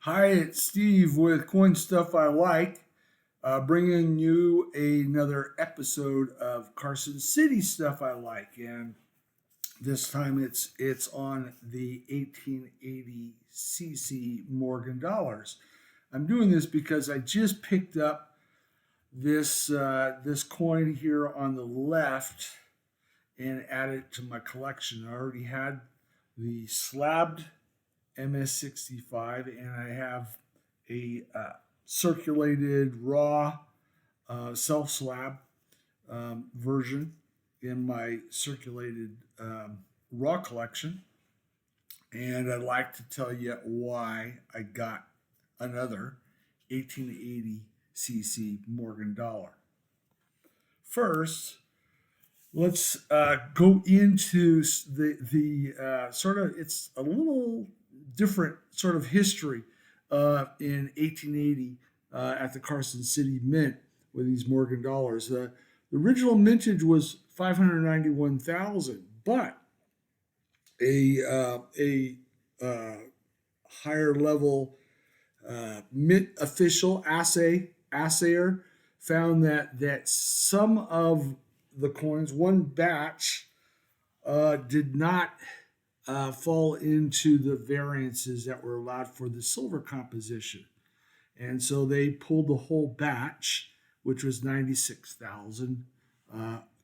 Hi, it's Steve with Coin Stuff I Like, bringing you another episode of Carson City Stuff I Like, and this time it's on the 1880 cc Morgan dollars. I'm doing this because I just picked up this coin here on the left and added it to my collection. I already had the slabbed MS65, and I have a circulated raw self slab version in my circulated raw collection. And I'd like to tell you why I got another 1880 cc Morgan dollar. First, let's go into the sort of, it's a little different sort of history in 1880 at the Carson City Mint with these Morgan dollars. The original mintage was 591,000, but a higher level mint official assayer found that some of the coins, one batch, did not fall into the variances that were allowed for the silver composition. And so they pulled the whole batch, which was 96,000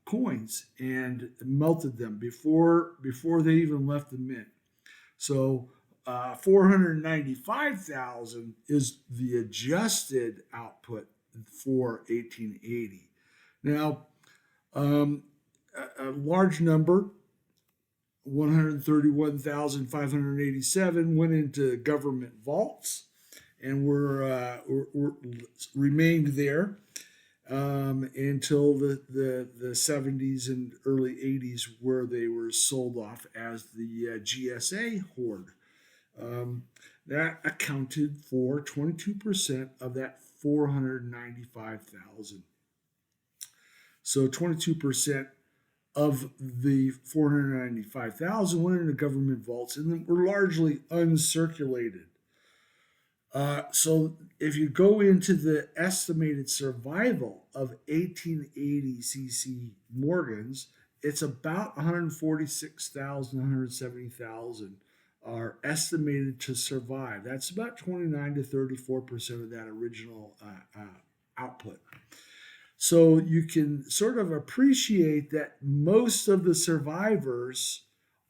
coins, and melted them before they even left the mint. So 495,000 is the adjusted output for 1880. Now, a large number, 131,587, went into government vaults and were remained there until the 70s and early 80s, where they were sold off as the GSA hoard. That accounted for 22% of that 495,000. So 22% of the 495,000 went into government vaults and then were largely uncirculated. So if you go into the estimated survival of 1880 cc Morgans, it's about 146,000, 170,000 are estimated to survive. That's about 29 to 34% of that original output. So you can sort of appreciate that most of the survivors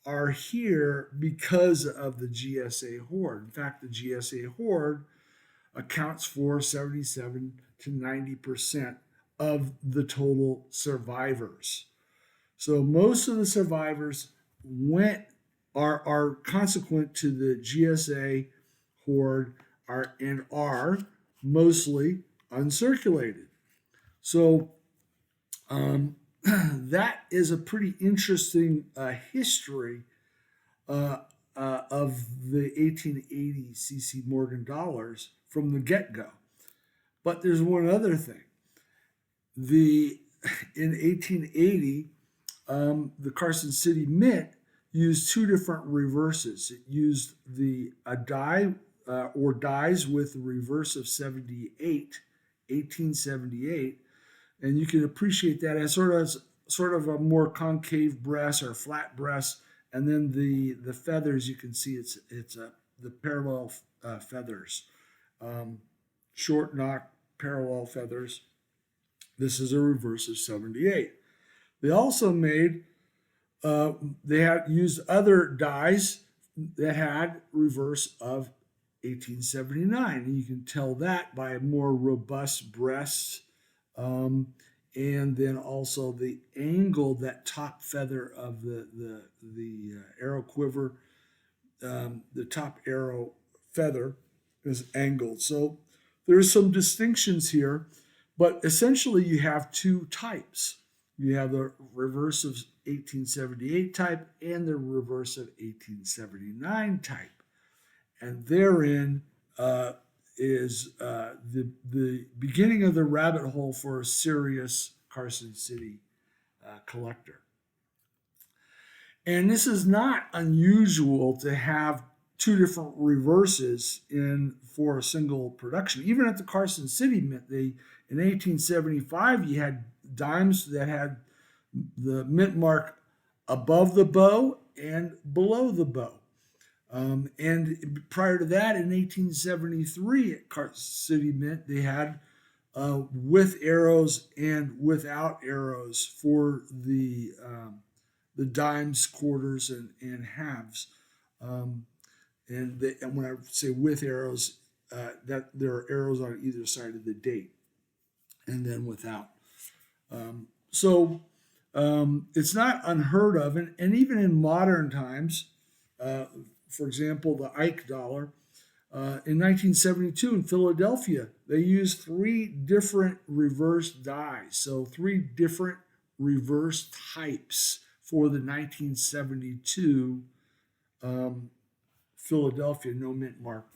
are here because of the GSA hoard. In fact, the GSA hoard accounts for 77 to 90% of the total survivors. So most of the survivors are consequent to the GSA hoard are mostly uncirculated. So that is a pretty interesting history of the 1880 cc Morgan dollars from the get-go. But there's one other thing. In 1880, the Carson City Mint used two different reverses. It used a die or dies with a reverse of 1878, and you can appreciate that as sort of a more concave breast or flat breast, and then the feathers, you can see it's the parallel feathers, short knock parallel feathers. This is a reverse of 78. They also made they had used other dies that had reverse of 1879, and you can tell that by a more robust breast. And then also the angle, that top feather of the arrow quiver, the top arrow feather is angled. So there's some distinctions here, but essentially you have two types. You have the reverse of 1878 type and the reverse of 1879 type, and therein is the beginning of the rabbit hole for a serious Carson City collector. And this is not unusual to have two different reverses in for a single production. Even at the Carson City Mint, they in 1875 you had dimes that had the mint mark above the bow and below the bow. And prior to that, in 1873 at Carson City Mint, they had with arrows and without arrows for the dimes, quarters, and halves. And when I say with arrows, that there are arrows on either side of the date, and then without. So it's not unheard of, and even in modern times, for example, the Ike dollar. In 1972 in Philadelphia, they used three different reverse dies, so three different reverse types for the 1972 Philadelphia no mint mark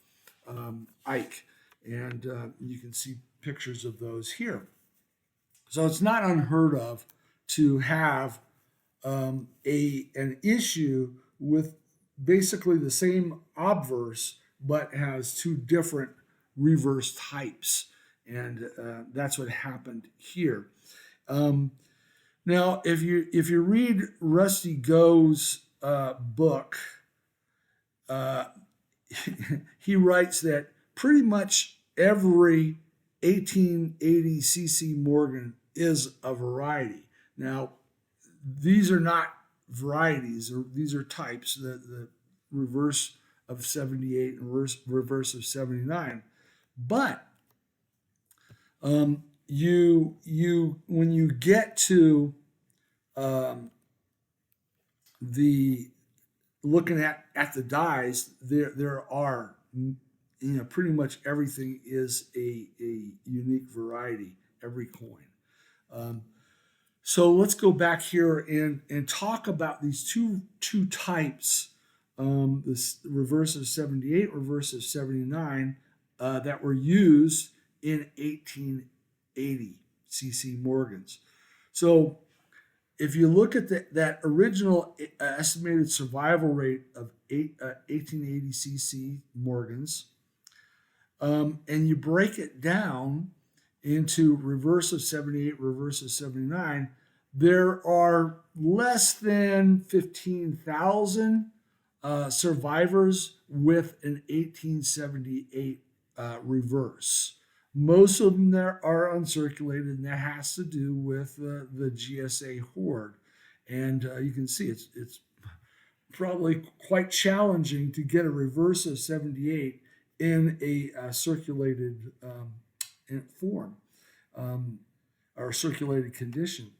Ike, and you can see pictures of those here. So it's not unheard of to have an issue with basically the same obverse, but has two different reverse types, and that's what happened here. Now, if you read Rusty Go's book, he writes that pretty much every 1880 CC Morgan is a variety. Now, these are not varieties, or these are types. The reverse of 78 and reverse of 79, but you when you get to the looking at the dies, there are pretty much everything is a unique variety, every coin. So let's go back here and talk about these two types, this reverse of 78, reverse of 79, that were used in 1880 CC Morgans. So if you look at that original estimated survival rate of 1880 CC Morgans, and you break it down into reverse of 78, reverse of 79, there are less than 15,000 survivors with an 1878 reverse. Most of them there are uncirculated, and that has to do with the GSA hoard. And you can see it's probably quite challenging to get a reverse of 78 in a circulated form or circulated condition.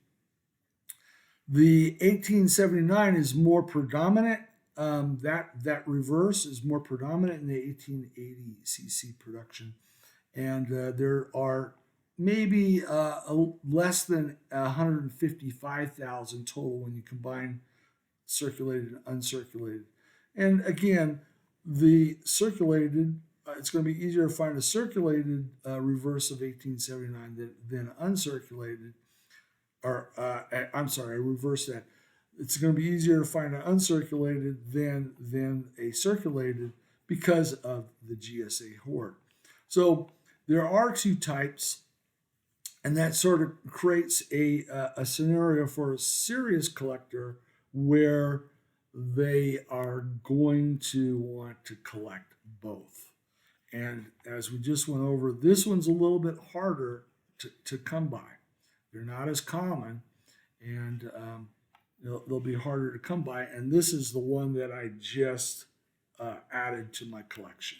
The 1879 is more predominant. That reverse is more predominant in the 1880 CC production, and there are maybe less than 155,000 total when you combine circulated and uncirculated. And again, the circulated, it's going to be easier to find a circulated reverse of 1879 than uncirculated, or I'm sorry, I reverse that. It's going to be easier to find an uncirculated than a circulated because of the GSA hoard. So there are two types, and that sort of creates a scenario for a serious collector where they are going to want to collect both. And as we just went over, this one's a little bit harder to come by. They're not as common, and they'll be harder to come by. And this is the one that I just added to my collection,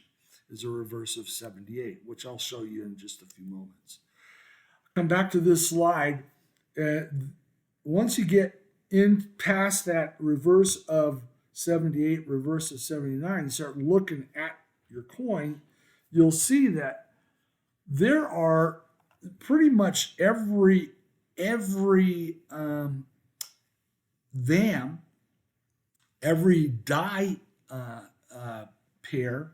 is a reverse of 78, which I'll show you in just a few moments. Come back to this slide. Once you get in past that reverse of 78, reverse of 79, you start looking at your coin, you'll see that there are pretty much every VAM, every die pair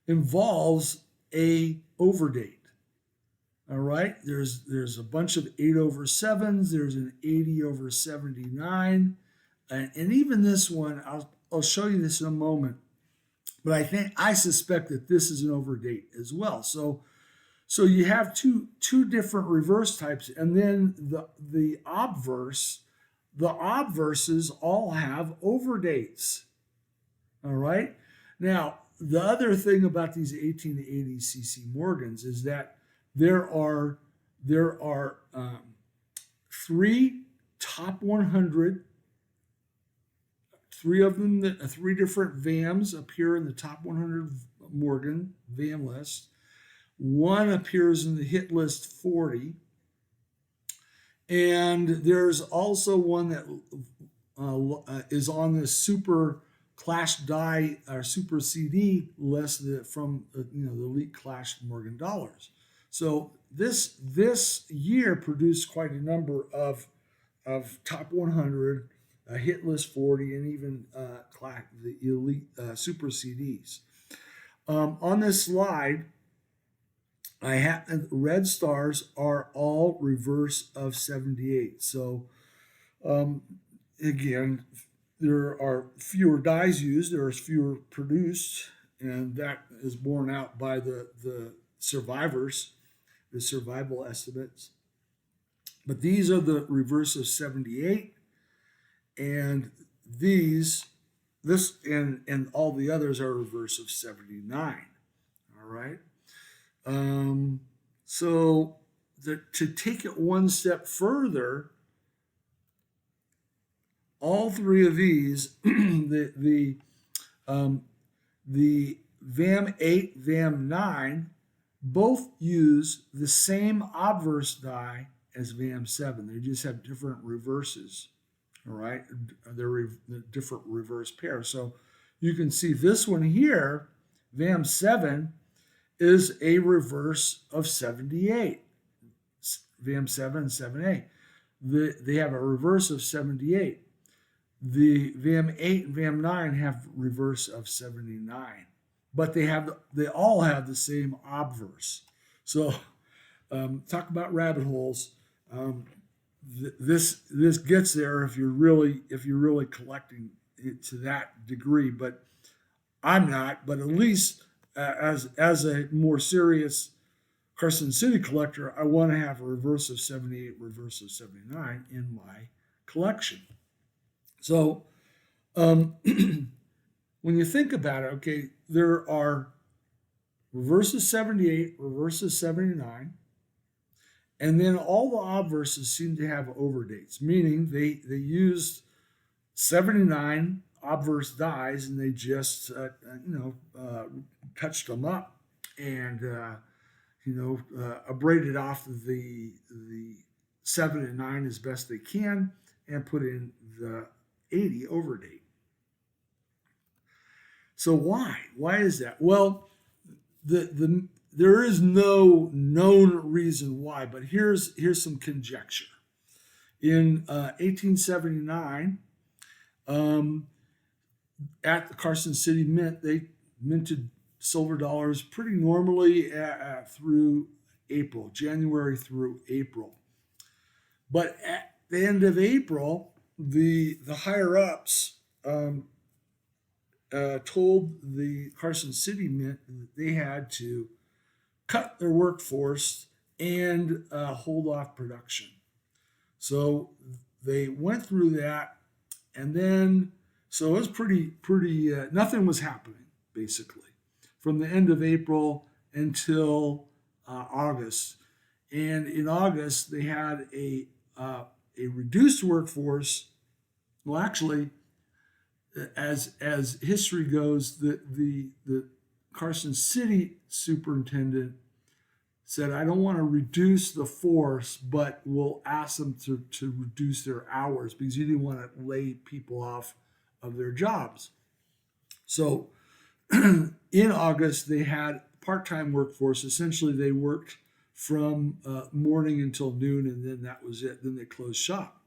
involves a overdate. All right, there's a bunch of 8/7s. There's an 80/79, and even this one, I'll show you this in a moment. But I suspect that this is an overdate as well. So you have two different reverse types, and then the obverse, the obverses all have overdates. All right. Now the other thing about these 1880 cc Morgans is that there are three top 100, three of them, three different VAMs appear in the top 100 Morgan VAM list. One appears in the hit list 40, and there's also one that is on the super Clash Die or Super CD list from the Elite Clash Morgan Dollars. So this year produced quite a number of top 100, hit list 40, and even the Elite Super CDs. On this slide, I have red stars are all reverse of 78. So again, there are fewer dies used, there is fewer produced, and that is borne out by the survivors, the survival estimates. But these are the reverse of 78, and this and all the others are reverse of 79. All right. So to take it one step further, all three of these, the VAM 8, VAM 9, both use the same obverse die as VAM 7. They just have different reverses. All right, they're different reverse pairs. So you can see this one here, VAM 7, is a reverse of 78. VAM 7 and 7A. They have a reverse of 78. The VAM 8 and VAM 9 have reverse of 79. But they all have the same obverse. So talk about rabbit holes. This gets there if you're really collecting it to that degree, but I'm not. But at least as a more serious Carson City collector, I want to have a reverse of 78, reverse of 79 in my collection. So when you think about it, okay, there are reverses 78, reverses 79, and then all the obverses seem to have overdates, meaning they used 79 obverse dies and they just touched them up and abraded off the 7 and 9 as best they can and put in the 80 overdate. So why is that? Well, there is no known reason why, but here's some conjecture. In 1879, at the Carson City Mint, they minted silver dollars pretty normally through April, January through April. But at the end of April, the higher ups told the Carson City Mint that they had to cut their workforce and hold off production. So they went through that, and then so it was pretty. Nothing was happening basically from the end of April until August. And in August, they had a reduced workforce. Well, actually, as history goes, the Carson City superintendent said, I don't want to reduce the force, but we'll ask them to reduce their hours because you didn't want to lay people off of their jobs. So in August, they had part-time workforce. Essentially, they worked from morning until noon, and then that was it. Then they closed shop.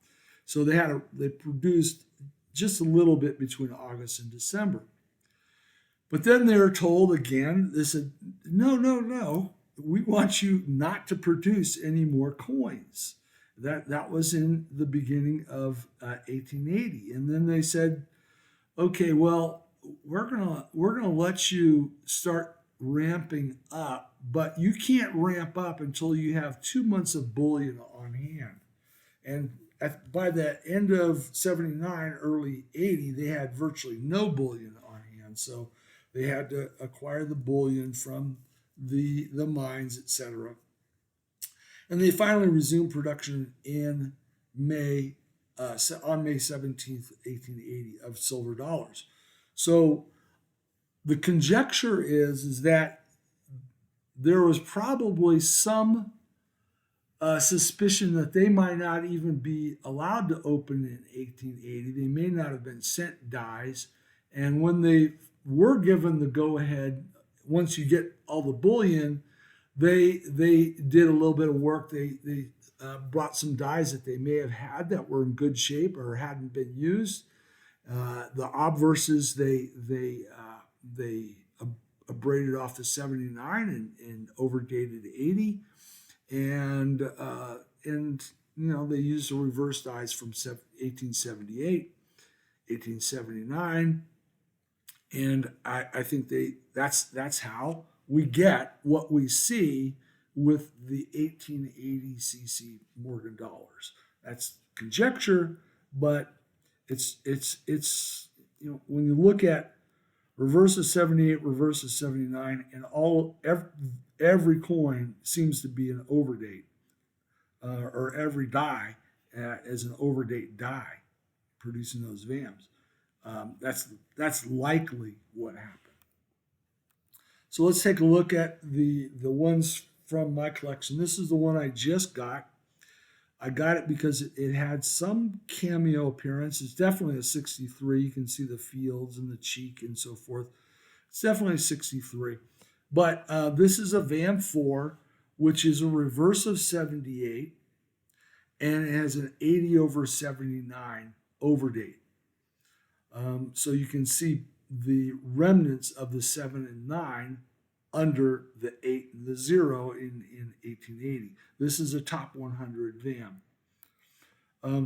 So they produced just a little bit between August and December. But then they were told again, they said, no, we want you not to produce any more coins. That was in the beginning of 1880. And then they said, okay, well, we're gonna let you start ramping up, but you can't ramp up until you have 2 months of bullion on hand. And by the end of 79, early 80, they had virtually no bullion on hand. So they had to acquire the bullion from the mines, etc. And they finally resumed production in May, on May 17th, 1880, of silver dollars. So the conjecture is that there was probably some suspicion that they might not even be allowed to open in 1880. They may not have been sent dies. And when they were given the go ahead, once you get all the bullion, they did a little bit of work. They brought some dies that they may have had that were in good shape or hadn't been used. The obverses they abraded off to 79 and overdated 80, and they used the reverse dies from 1878, 1879, and I think that's how we get what we see with the 1880 cc Morgan dollars. That's conjecture, but it's when you look at reverse of 78, reverse of 79, and every coin seems to be an overdate, or every die is an overdate die, producing those VAMs. That's likely what happened. So let's take a look at the ones from my collection. This is the one I just got. I got it because it had some cameo appearance. It's definitely a 63. You can see the fields and the cheek and so forth. It's definitely a 63. But this is a VAM 4, which is a reverse of 78, and it has an 80 over 79 overdate. So you can see the remnants of the 7 and 9 under the 8 and the 0 in 1880. This is a top 100 VAM.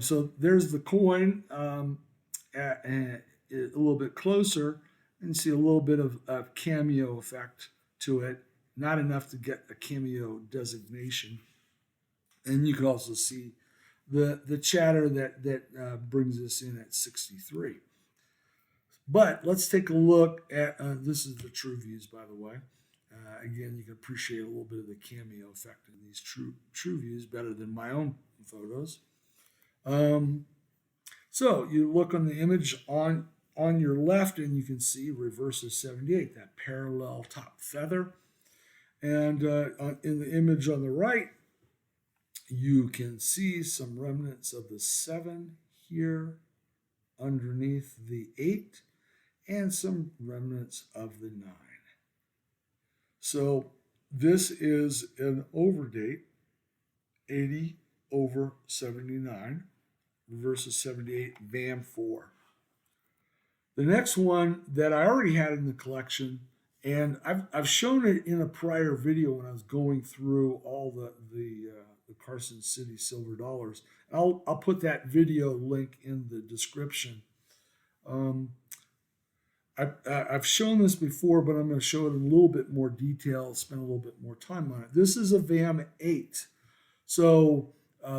So there's the coin a little bit closer, and see a little bit of cameo effect to it. Not enough to get a cameo designation. And you can also see the chatter that brings us in at 63. But let's take a look at, this is the true views, by the way. Again, you can appreciate a little bit of the cameo effect in these true views better than my own photos. So you look on the image on your left, and you can see reverse of 78, that parallel top feather. And in the image on the right, you can see some remnants of the 7 here underneath the 8, and some remnants of the 9. So this is an overdate, 80 over 79, reverse of 78, VAM 4. The next one that I already had in the collection, and I've shown it in a prior video when I was going through all the Carson City silver dollars. I'll put that video link in the description. I've shown this before, but I'm going to show it in a little bit more detail, spend a little bit more time on it. This is a VAM 8. So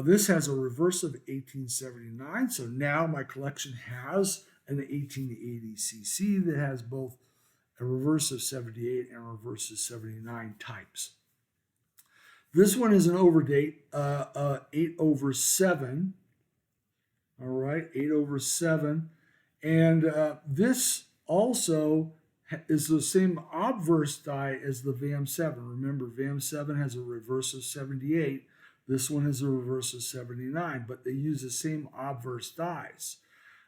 this has a reverse of 1879. So now my collection has an 1880 cc that has both a reverse of 78 and a reverse of 79 types. This one is an overdate, 8 over 7. All right, 8 over 7. And this also is the same obverse die as the VAM 7. Remember, VAM 7 has a reverse of 78. This one has a reverse of 79, but they use the same obverse dies.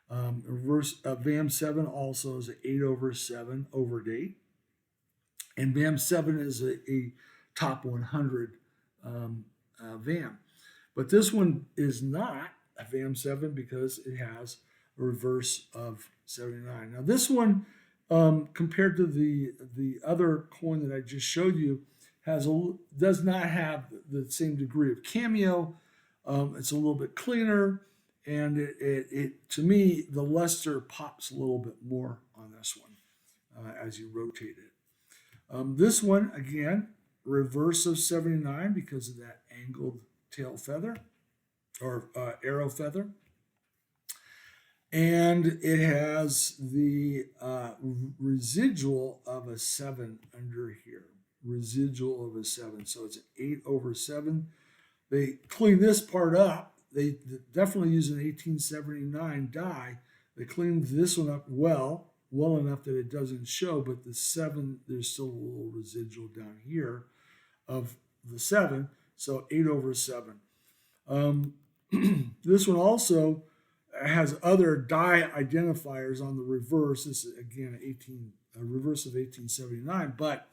VAM 7 also is an 8 over 7 overdate. And VAM 7 is a top 100 VAM. But this one is not a VAM 7 because it has a reverse of 79. Now this one, compared to the other coin that I just showed you, does not have the same degree of cameo. It's a little bit cleaner, and it to me the luster pops a little bit more on this one. as you rotate it. This one, again, reverse of 79 because of that angled tail feather or arrow feather. And it has the residual of a 7 under here. Residual of a 7. So it's an 8/7. They clean this part up. They definitely use an 1879 die. They cleaned this one up well enough that it doesn't show, but the 7, there's still a little residual down here of the 7. So 8/7. This one also has other die identifiers on the reverse. This is again a reverse of 1879, but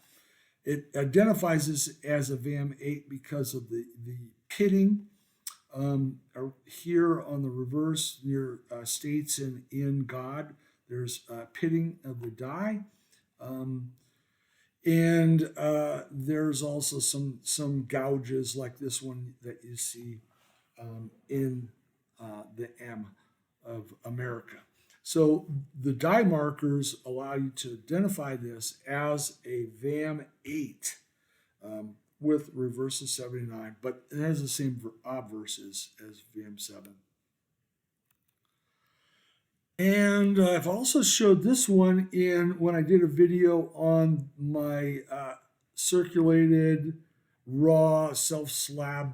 it identifies this as a VAM 8 because of the pitting here on the reverse near states and in God. There's pitting of the die, and there's also some gouges like this one that you see in the M of America. So the die markers allow you to identify this as a VAM 8 with reverse of 79, but it has the same obverse as VAM 7. And I've also showed this one when I did a video on my circulated raw self-slab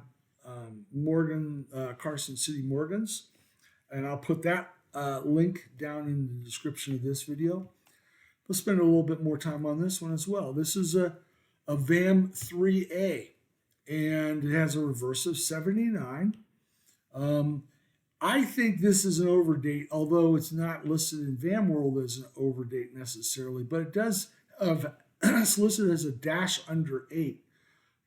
Carson City Morgans. And I'll put that link down in the description of this video. We'll spend a little bit more time on this one as well. This is a VAM 3A, and it has a reverse of 79. I think this is an overdate, although it's not listed in VAM World as an overdate necessarily, but it does it's listed as a dash under 8.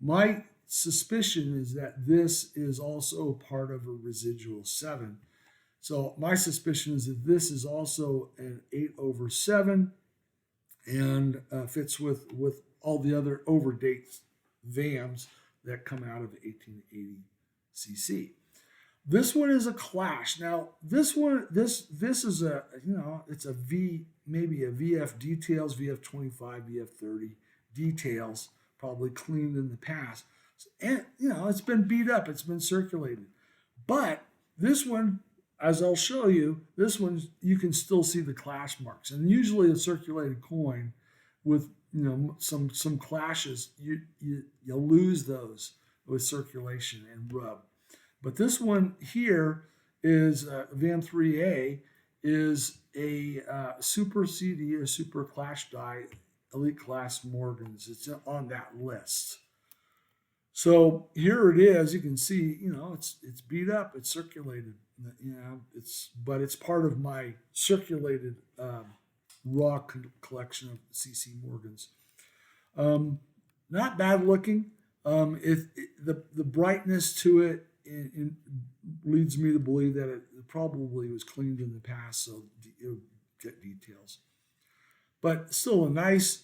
My suspicion is that this is also part of a residual 7. So my suspicion is that this is also an 8/7 and fits with all the other overdate VAMs that come out of 1880 CC. This one is a clash. Now this is a it's a maybe a VF details, VF 25, VF 30 details, probably cleaned in the past, and it's been beat up, it's been circulated, but this one, as I'll show you, this one you can still see the clash marks, and usually a circulated coin with some clashes, you lose those with circulation and rub. But this one here is VAM 3A is a super CD or super clash die, elite class Morgans. It's on that list. So here it is. You can see, it's beat up, it's circulated. But it's part of my circulated raw collection of CC Morgans. Not bad looking. The brightness to it leads me to believe that it probably was cleaned in the past, so it'll get details. But still a nice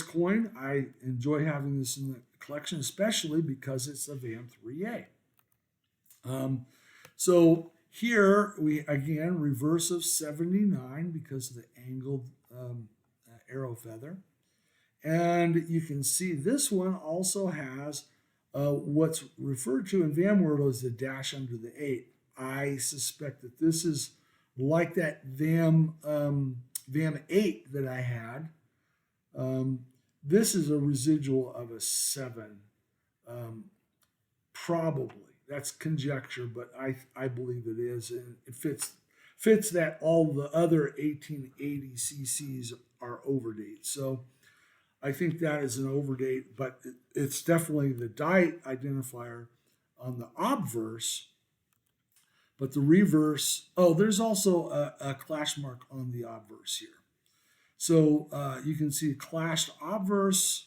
coin. I enjoy having this in the collection, especially because it's a VAM 3A. So here we again reverse of 79 because of the angled arrow feather, and you can see this one also has what's referred to in VAM World as the dash under the 8. I suspect that this is like that VAM 8 that I had. This is a residual of a 7, probably. That's conjecture, but I believe it is, and it fits that all the other 1880 CCs are overdate. So I think that is an overdate, but it's definitely the die identifier on the obverse. But the reverse, there's also a clash mark on the obverse here. So you can see clashed obverse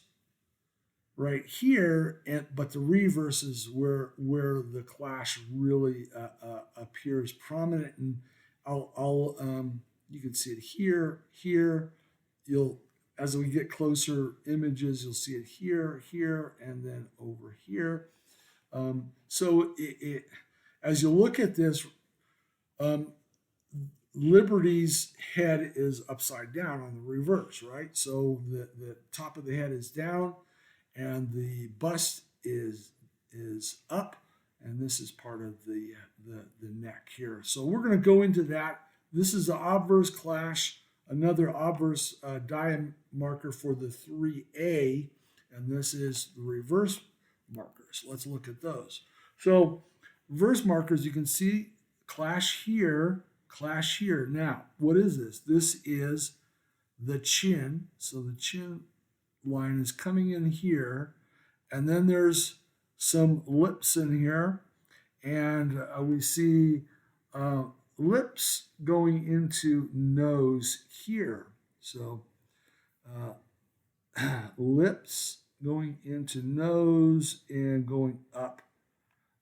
right here, but the reverse is where the clash really appears prominent. And you can see it here. As we get closer images, you'll see it here, and then over here. So as you look at this, Liberty's head is upside down on the reverse, right? So the top of the head is down, and the bust is up, and this is part of the neck here. So we're going to go into that. This is the obverse clash, another obverse die marker for the 3A, and this is the reverse markers. Let's look at those. So reverse markers, you can see clash here, clash here. Now, what is this? This is the chin. So the chin line is coming in here, and then there's some lips in here, and we see lips going into nose here. So lips going into nose and going up.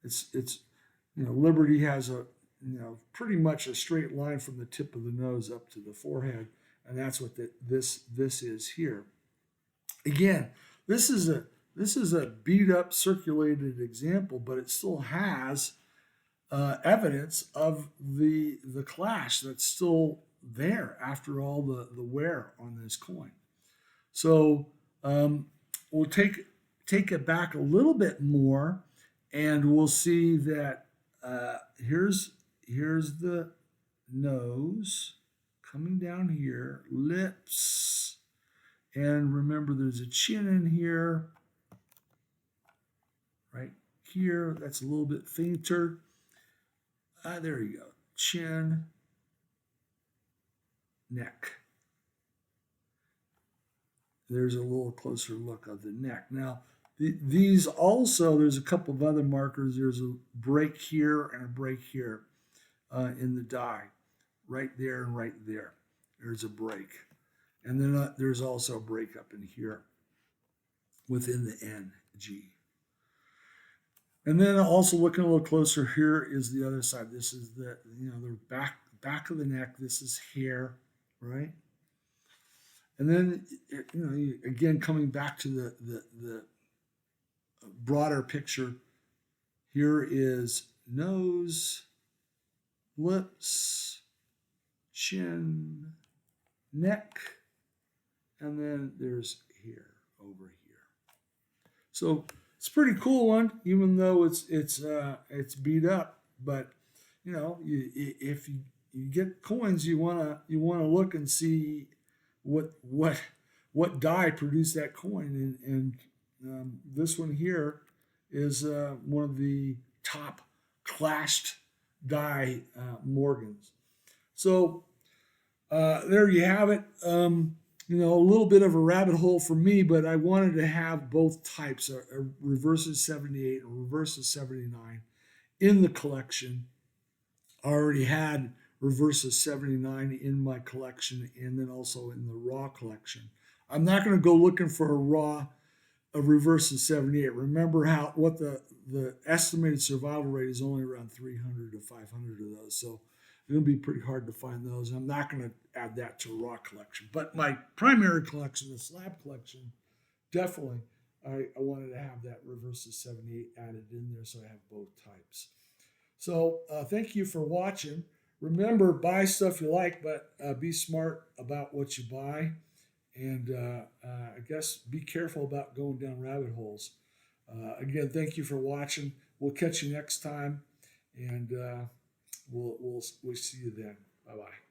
It's Liberty has a pretty much a straight line from the tip of the nose up to the forehead, and that's what this is here. Again, this is a beat up circulated example, but it still has evidence of the clash that's still there after all the wear on this coin. So we'll take it back a little bit more, and we'll see that here's the nose coming down here, lips, and remember there's a chin in here, right here. That's a little bit fainter. There you go. Chin, neck. There's a little closer look of the neck. Now, these also, there's a couple of other markers. There's a break here and a break here in the die. Right there and right there. There's a break. And then there's also a break up in here within the NG. And then also looking a little closer, here is the other side. This is the back of the neck. This is hair, right? And then again coming back to the broader picture, here is nose, lips, chin, neck, and then there's hair over here. So it's a pretty cool one, even though it's beat up. But if you get coins, you wanna look and see what die produced that coin, and this one here is one of the top clashed die Morgans. So there you have it. A little bit of a rabbit hole for me, but I wanted to have both types, a reverses 78 and reverses 79 in the collection. I already had reverses 79 in my collection, and then also in the raw collection. I'm not going to go looking for a reverses 78. Remember what the estimated survival rate is only around 300 to 500 of those. So it'll be pretty hard to find those. I'm not going to add that to a raw collection. But my primary collection, the slab collection, definitely I wanted to have that reverses 78 added in there, so I have both types. So thank you for watching. Remember, buy stuff you like, but be smart about what you buy. And I guess be careful about going down rabbit holes. Again, thank you for watching. We'll catch you next time, and we'll see you then. Bye-bye.